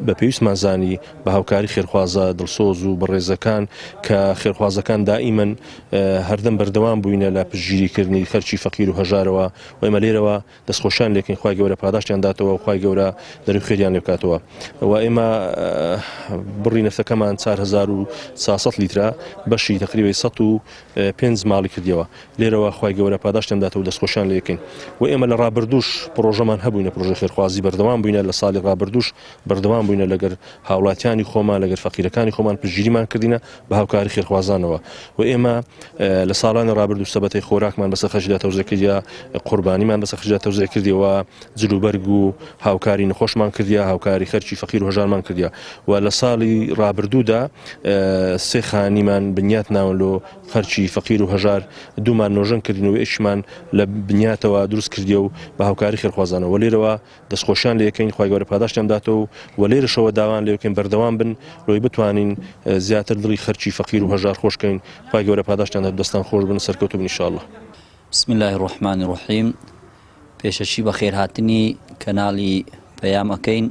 بە پێویستمان زانی بە هاوکاری خێرخوازە دڵسۆز و بەڕێزەکان کە خێرخوازەکان دائیمەن هەردەم بەردەوام بووینە لە پشتگیریکردنی خەرکی فەقیر و هەژارەوە و ئێمە لێرەوە دەستخۆشیان لێکین خوای گەورە پاداشتیان داتەوە و خوای گەورە دەروی خێریان لێ بکاتەوە و ئێمە بڕی نەفتەکەمان 4400 لیترە بەشی تقریبا 105 ماڵی کردیەوە لێرەوە خوای گەورە پاداشتیان داتەوە و دەستخۆشیان لێ یەکەین و ئێمە لە ڕابردوش پرۆژەمان هەبووینە پرۆژەی خێرخوازی بەردەوام بووینە لە ساڵی ڕابردوش بەردەوام بووینە لەگەر هاوڵاتیانی خۆمان لەگەر فەقیرەکانی خۆمان پشتگیریمان کردینە بە هاوکاری خێرخوازانەوە و ئێمە لە ساڵانی ڕابردوو سەبەتەی خۆراکمان بەسەر خەرجدا تەوزیع کردیا قوربانیمان بەسەر خەرجدا تەوزیع کردیەوە جلوبەرگ و هاوکاری نەخۆشمان کردیا هاوکاری خەرکی فەقیر و هەژارمان کردیا و لە ساڵی ڕابردوودا سێ خانیمان بنیات ناونلۆ خەرکی فەقیر و هەژار دوومان نۆژەن کردین و ئیشمان لە بنیاتەوە دروست کردیە و بە هاوکاری خێرخوازانەوە و لێرەوە دەستخۆشیان لێ یەکەین خوای گەورە پاداشتیان داتەوە و لێرەشەوە داوان لێ یەکەین بەردەوام بن ڕۆی بتوانین زیاتر دڵی خەرکی فەقیر و هەژار خۆشکەین خوای گەورە پاداشتیان دات دەستان خۆش بن سەرکەوتو بن ئینشاءالله. بسم الله الرحمن الرحیم. پێشەچی بە خێرهاتنی کەناڵی پەیام ئەکەین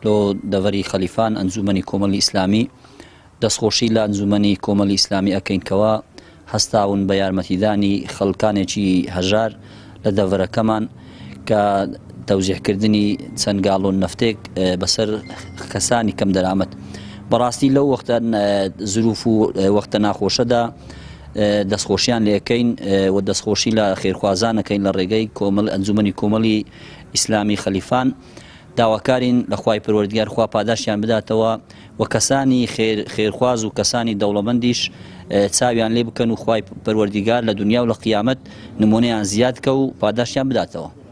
لۆ دەڤەری خەلیفان ئەنجومەنی کۆمەڵی ئیسلامی دەستخۆشی لە ئەنجومەنی کۆمەڵی ئیسلامی ئەکەینکەوە هەستاون بە یارمەتیدانی خەڵکانێکی هەژار لە دەڤەرەکەمان کە تەوزیعکردنی چەند گاڵۆن نەفتێک بەسەر کەسانی کەم دەرامەت بەڕاستی لەو وەختە زروف و وەختە ناخۆشەدا دەستخۆشیان لێەکەین و دەستخۆشی لە خێرخوازانەکەین لە ڕێگەی ئەنجومەنی کۆمەڵی ئیسلامی خەلیفان داواکارین لە خوای پەروەردگار خوا پاداشیان بداتەوە و کەسانی خێرخواز و کەسانی دەوڵەمەندیش چاویان لێ بکەن و خوای پەروەردگار لە دنیا و لە قیامەت نمونەیان زیاد کە و پاداشیان بداتەوە.